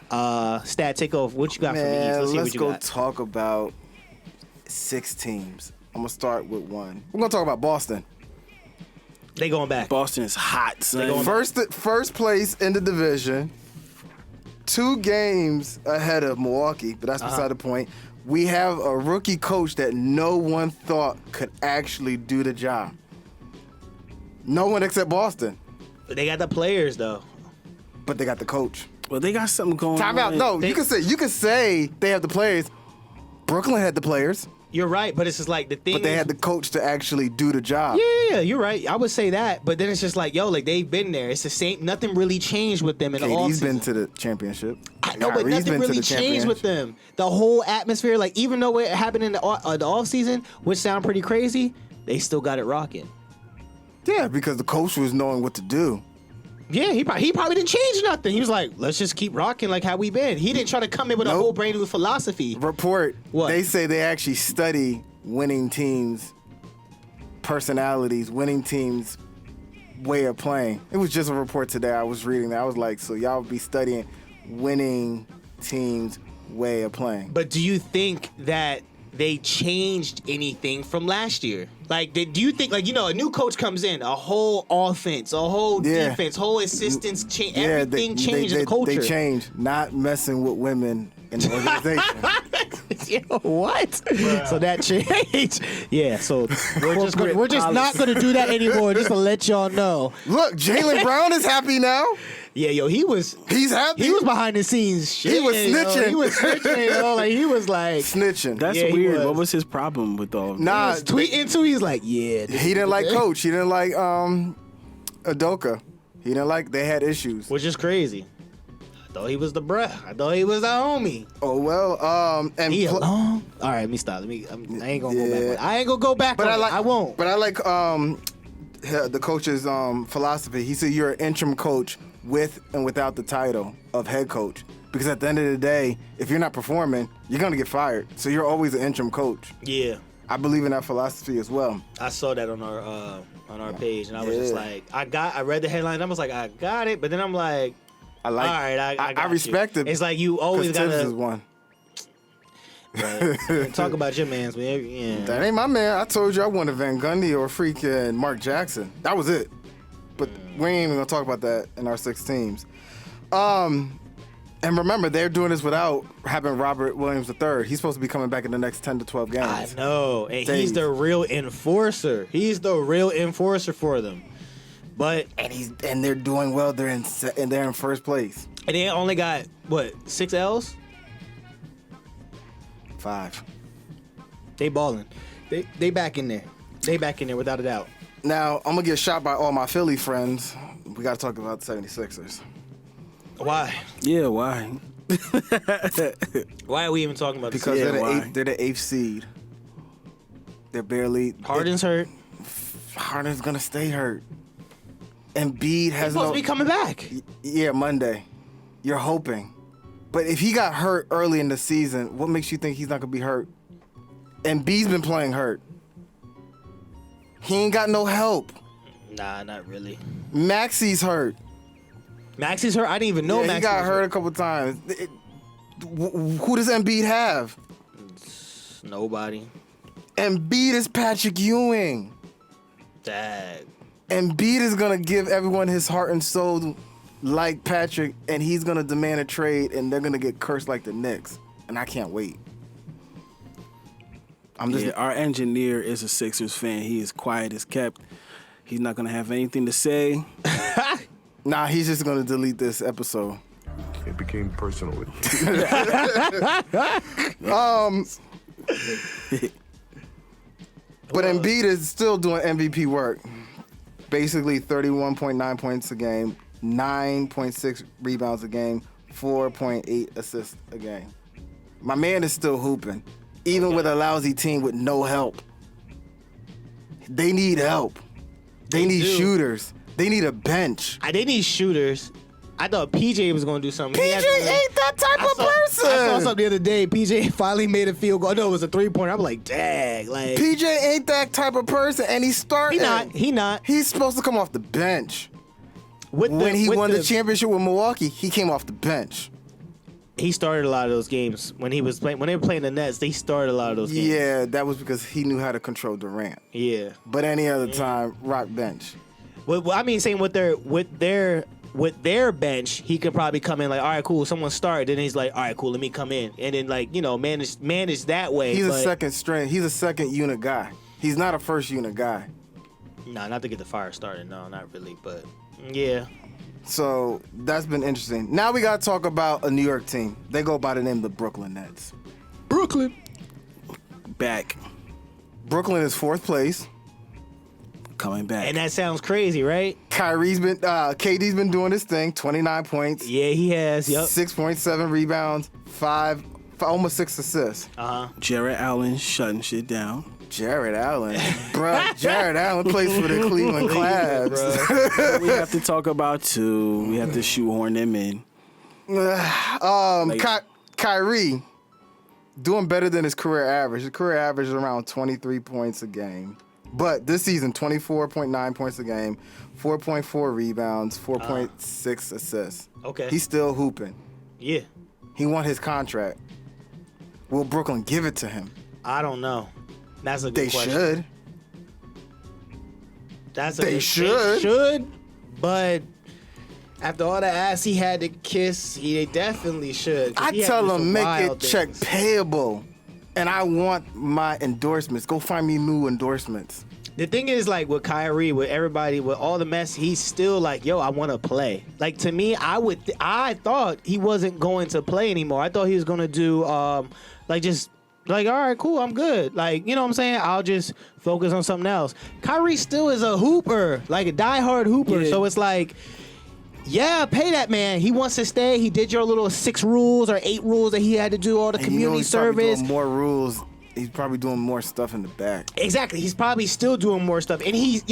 Stat, take off. What you got for me? Let's see what you got. Talk about 6 teams. I'm gonna start with one. We're gonna talk about Boston. They going back. Boston is hot, son. First place in the division. 2 games ahead of Milwaukee, but that's beside the point. We have a rookie coach that no one thought could actually do the job. No one except Boston. They got the players though. But they got the coach. Well, they got something going on. Time out. No, you can say they have the players. Brooklyn had the players. You're right, but it's just like the thing. But they had the coach to actually do the job. Yeah, you're right. I would say that, but then it's just like, yo, like they've been there. It's the same. Nothing really changed with them in the offseason. He's been to the championship. I know, but nothing really changed with them. The whole atmosphere, like even though it happened in the offseason, which sound pretty crazy, they still got it rocking. Yeah, because the coach was knowing what to do. Yeah, he probably didn't change nothing. He was like, let's just keep rocking like how we been. He didn't try to come in with a whole brand new philosophy. Report. What? They say they actually study winning teams' personalities, winning teams' way of playing. It was just a report today. I was reading that. I was like, so y'all be studying winning teams' way of playing. But do you think that they changed anything from last year? Like, do you think, like, a new coach comes in, a whole offense, a whole defense, whole assistants change, everything changes in the culture. They changed, not messing with women in the organization. Yo, what? Bruh. So that changed. Yeah, so we're just not going to do that anymore, just to let y'all know. Look, Jaylen Brown is happy now. Yeah, yo, he's happy. He was behind the scenes shit. He was snitching. He was snitching, like he was like snitching. That's weird. What was his problem with all of Nah, he was tweeting too. He's like, yeah. He didn't like coach. He didn't like Udoka. He didn't like. They had issues, which is crazy. I thought he was the bruh. I thought he was the homie. Oh well. And he alone. All right, let me stop. I ain't gonna go back. I ain't gonna go back. But I won't. But I like the coach's philosophy. He said you're an interim coach with and without the title of head coach. Because at the end of the day, if you're not performing, you're going to get fired. So you're always an interim coach. Yeah. I believe in that philosophy as well. I saw that on our page, and I was just like, I read the headline, and I was like, I got it. But then I'm like, all right, I respect it. It's like you always got to. Is one. Right. Talk about your mans, man. Yeah. That ain't my man. I told you I wanted Van Gundy or freaking Mark Jackson. That was it. But we ain't even gonna talk about that in our 6 teams. And remember, they're doing this without having Robert Williams III. He's supposed to be coming back in the next 10 to 12 games. I know, and he's the real enforcer. He's the real enforcer for them. But and they're doing well. They're in first place. And they only got 6 L's? 5. They balling. They back in there. They back in there without a doubt. Now, I'm going to get shot by all my Philly friends. We got to talk about the 76ers. Why? Yeah, why? Why are we even talking about this? Because they're the 8th seed. They're barely... Harden's hurt. Harden's going to stay hurt. Embiid has supposed to be coming back. Yeah, Monday. You're hoping. But if he got hurt early in the season, what makes you think he's not going to be hurt? Embiid's been playing hurt. He ain't got no help. Nah, not really. Maxi's hurt. Maxi's hurt? I didn't even know Maxi he got hurt a couple times. Who does Embiid have? Nobody. Embiid is Patrick Ewing. Dad. Embiid is going to give everyone his heart and soul like Patrick, and he's going to demand a trade, and they're going to get cursed like the Knicks. And I can't wait. Our engineer is a Sixers fan. He is quiet as kept. He's not going to have anything to say. Nah, he's just going to delete this episode. It became personal with But Embiid is still doing MVP work. Basically 31.9 points a game, 9.6 rebounds a game, 4.8 assists a game. My man is still hooping, even with a lousy team with no help. They need help. They need shooters. They need a bench. They need shooters. I thought PJ was going to do something. PJ ain't that type of person. I saw something the other day. PJ finally made a field goal. No, it was a 3-pointer. I'm like, dang. Like, PJ ain't that type of person, and he's starting. He not. He's supposed to come off the bench. When he won the championship with Milwaukee, he came off the bench. He started a lot of those games when he was playing. When they were playing the Nets, they started a lot of those games. Yeah, that was because he knew how to control Durant. Yeah. But any other time, rock bench. Well, I mean, same with their bench, he could probably come in like, all right, cool, someone started, then he's like, all right, cool, let me come in, and then like manage that way. He's a second string. He's a second unit guy. He's not a first unit guy. Nah, not to get the fire started. No, not really, but yeah. So that's been interesting. Now we gotta talk about a New York team. They go by the name of the Brooklyn Nets. Brooklyn. Back. Brooklyn is 4th place. Coming back. And that sounds crazy, right? KD's been doing his thing. 29 points. Yeah, he has. Yep. 6.7 rebounds. Almost 6 assists. Jared Allen shutting shit down. Jared Allen, bruh. Jared Allen plays for the Cleveland Cavs. We have to talk about two. We have to shoehorn them in. Kyrie doing better than his career average. His career average is around 23 points a game. But this season, 24.9 points a game, 4.4 rebounds, 4.6 assists. Okay. He's still hooping. Yeah. He won his contract. Will Brooklyn give it to him? I don't know. That's a good They question. should. They should, but after all the ass he had to kiss, they definitely should. I tell him, make it check payable. And I want my endorsements. Go find me new endorsements. The thing is, like, with Kyrie, with everybody, with all the mess, he's still like, yo, I want to play. Like, to me, I thought he wasn't going to play anymore. I thought he was going to do, just, all right, cool, I'm good. Like, you know what I'm saying? I'll just focus on something else. Kyrie still is a hooper, like a diehard hooper. Yeah. So it's like, yeah, pay that man. He wants to stay. He did your little 6 rules or 8 rules that he had to do, all the community he's probably service. doing more rules. He's probably doing more stuff in the back. Exactly. He's probably still doing more stuff. And he's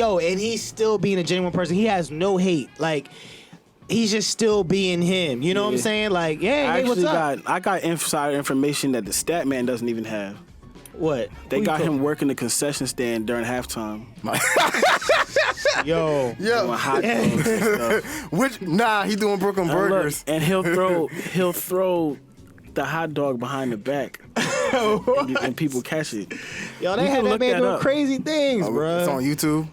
still being a genuine person. He has no hate. Like, he's just still being him. You know what I'm saying? Like, hey, what's up? I got insider information that the stat man doesn't even have. What? They got him working the concession stand during halftime. Yo. Doing hot dogs and stuff. He doing Brooklyn burgers. And he'll throw the hot dog behind the back. and people catch it. Yo, they had that man doing crazy things, bro. It's on YouTube.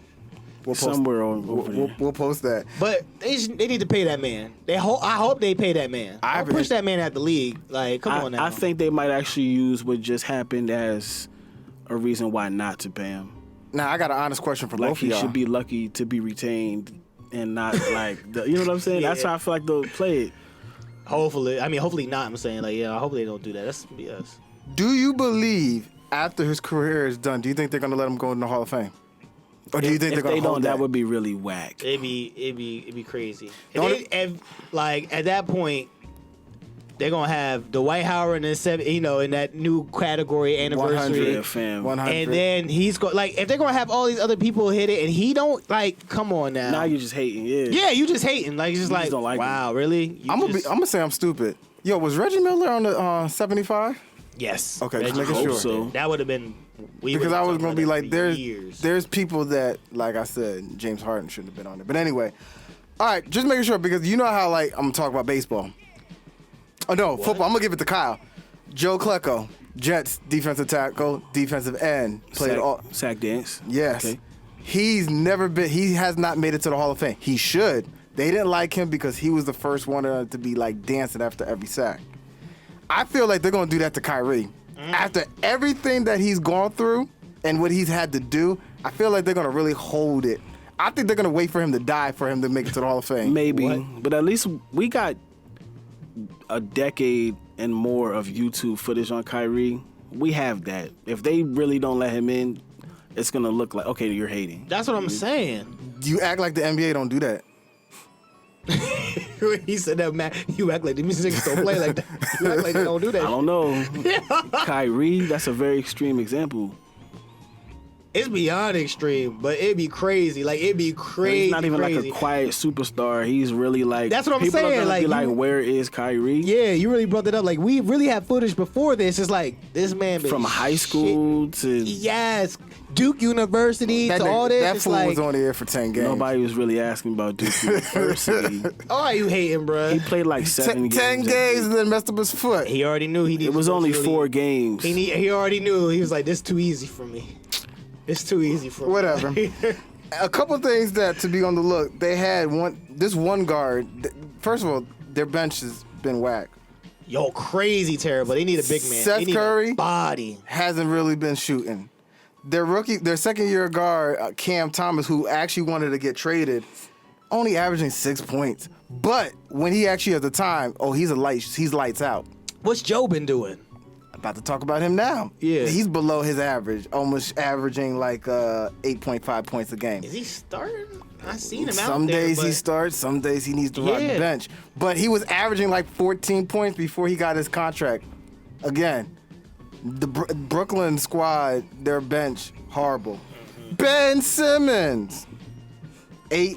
We'll post, somewhere over there. We'll post that. But they need to pay that man. I hope they pay that man. I push that man out the league. Like, come on now. I think they might actually use what just happened as a reason why not to pay him. Now, I got an honest question for like both of y'all. He should be lucky to be retained and not like, you know what I'm saying? Yeah. That's how I feel like they'll play it. Hopefully not. I'm saying, like, yeah, I hope they don't do that. That's BS. Do you believe after his career is done, do you think they're going to let him go in the Hall of Fame? Or do you think they're going to hold that? That would be really whack. It'd be crazy. At that point, they're gonna have Dwight Howard in that new category anniversary. 100. And then he's if they're gonna have all these other people hit it and he don't, like, come on now. Now you're just hating, yeah. Yeah, you just hating. Like, it's just like, don't like wow, him. really? I'm gonna say I'm stupid. Yo, was Reggie Miller on the 75? Yes. Okay, just making sure. So. That would have been. Because I was gonna be like, years. there's people that, like I said, James Harden shouldn't have been on there. But anyway, all right, just making sure, because you know how, like, I'm gonna talk about baseball. Oh no, football. I'm gonna give it to Kyle. Joe Klecko, Jets defensive tackle, defensive end, played sack dance. Yes. Okay. He has not made it to the Hall of Fame. He should. They didn't like him because he was the first one to be, like, dancing after every sack. I feel like they're gonna do that to Kyrie. After everything that he's gone through and what he's had to do, I feel like they're gonna really hold it. I think they're gonna wait for him to die for him to make it to the Hall of Fame. Maybe, but at least we got a decade and more of YouTube footage on Kyrie. We have that. If they really don't let him in, it's gonna look like, okay, you're hating. That's what I'm saying. You act like the NBA don't do that. He said that, man. You act like the niggas don't play like that. You act like they don't do that. I don't know. Kyrie, that's a very extreme example. It's beyond extreme, but it'd be crazy. Like it'd be crazy. He's not even crazy. like a quiet superstar. He's really like. That's what I'm people saying. Are gonna Like, be like, where is Kyrie? Yeah, you really brought that up. Like we really have footage before this. It's like this man been From high school to. Yes, Duke University That to all this. That it's fool like, was on the air for 10 games. Nobody was really asking about Duke University. oh, you hating, bro? He played like 7 games. 10 games and then messed up his foot. He already knew he needed. It was only 4 games. He already knew. He was like, "This is too easy for me. It's too easy for me." Whatever. A couple things that to be on the look. They had this one guard. First of all, their bench has been whack. Yo, crazy terrible. They need a big man. Seth they need Curry a body. Hasn't really been shooting. Their second-year guard, Cam Thomas, who actually wanted to get traded, only averaging 6 points. But when he actually has the time, he's lights out. What's Joe been doing? About to talk about him now. Yeah. He's below his average, almost averaging like 8.5 points a game. Is he starting? I seen him out there. Some days he starts, some days he needs to ride the bench. But he was averaging like 14 points before he got his contract. Again, the Brooklyn squad, their bench, horrible. Ben Simmons, 8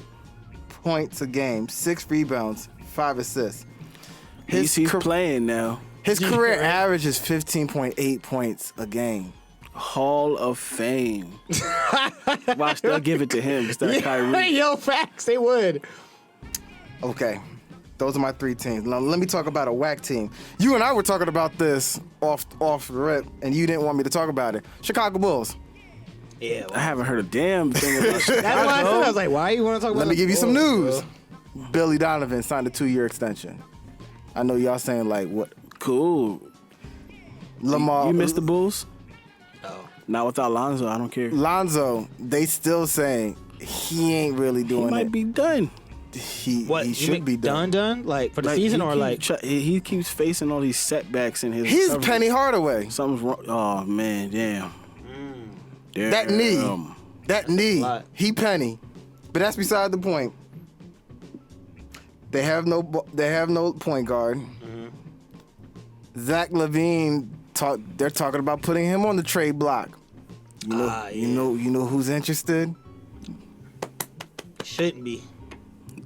points a game, 6 rebounds, 5 assists. He's playing now. His career average is 15.8 points a game. Hall of Fame. Watch, they'll give it to him instead of Kyrie. Yo, facts, they would. Okay, those are my 3 teams. Now let me talk about a whack team. You and I were talking about this off the rip, and you didn't want me to talk about it. Chicago Bulls. Yeah, I haven't heard a damn thing about Chicago. that's why I said, I was like, why you want to talk about Let me give you some news. Bro? Billy Donovan signed a 2-year extension. I know y'all saying like what? Cool. Lamar. You missed the Bulls? Oh. Not without Lonzo, I don't care. Lonzo, they still saying he ain't really He doing might it. be done. He should be done. Done? Like for the season or like? He keeps facing all these setbacks in his. He's recovery. Penny Hardaway. Something's wrong. Oh man, damn. Damn. That knee. Lot. He Penny. But that's beside the point. They have no point guard. Zach LaVine they're talking about putting him on the trade block. You know who's interested? Shouldn't be.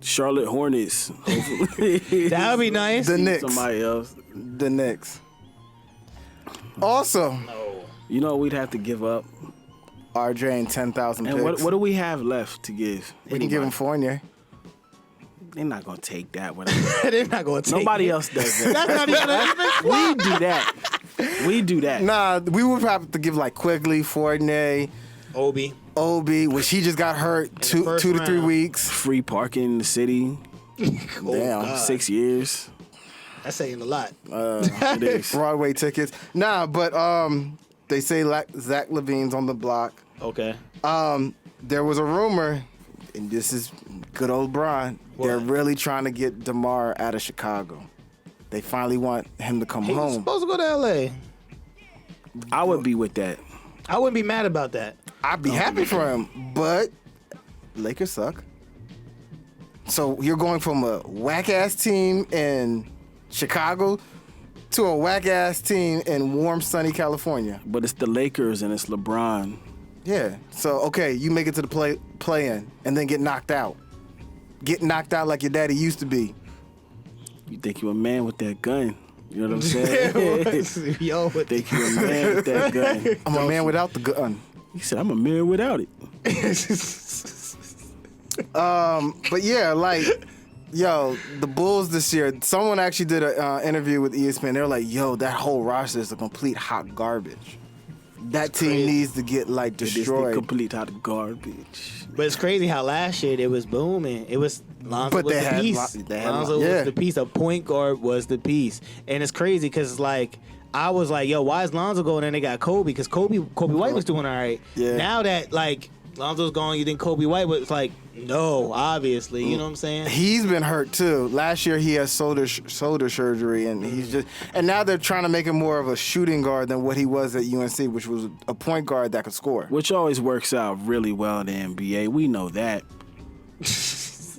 Charlotte Hornets. Hopefully. That would be nice. The Knicks. Somebody else. The Knicks. Also, No. You know we'd have to give up. RJ and 10,000 And picks. what do we have left to give? We can give him Fournier. They're not gonna take that. Whatever. They're not going to take Nobody it. else does that. That's not even We do that. We do that. Nah, we would have to give like Quigley, Fournier, Obi. which he just got hurt the 2 first to 3 round. weeks. Free parking in the city. Damn. God. 6 years. That's saying a lot. It is. Broadway tickets. Nah, but they say Zach LaVine's on the block. Okay. There was a rumor, and this is good old Bron. They're What? really trying to get DeMar out of Chicago. They finally want him to come He was home. supposed to go to L.A. I would be with that. I wouldn't be mad about that. I'd be happy for him, but Lakers suck. So you're going from a whack-ass team in Chicago to a whack-ass team in warm, sunny California. But it's the Lakers and it's LeBron. Yeah. So, okay, you make it to the play-in and then get knocked out. Get knocked out like your daddy used to be. You think you're a man with that gun. You know what I'm saying? Yo, Think you're a man with that gun. I'm a man without the gun. He said, I'm a man without it. But yeah, like, yo, the Bulls this year, someone actually did an interview with ESPN. They were like, yo, that whole roster is a complete hot garbage. That team crazy. needs to get, like, It is destroyed. the complete hot garbage. But it's crazy how last year it was booming. It was Lonzo But was they the had piece. they had Lonzo yeah. was the piece. A point guard was the piece. And it's crazy because like I was like, yo, why is Lonzo going? And they got Kobe because Kobe White was doing all right. Yeah. Now that like Lonzo's gone, you think Kobe White was like, no, obviously, you know what I'm saying? He's been hurt too. Last year he had shoulder surgery, and and now they're trying to make him more of a shooting guard than what he was at UNC, which was a point guard that could score. Which always works out really well in the NBA. We know that.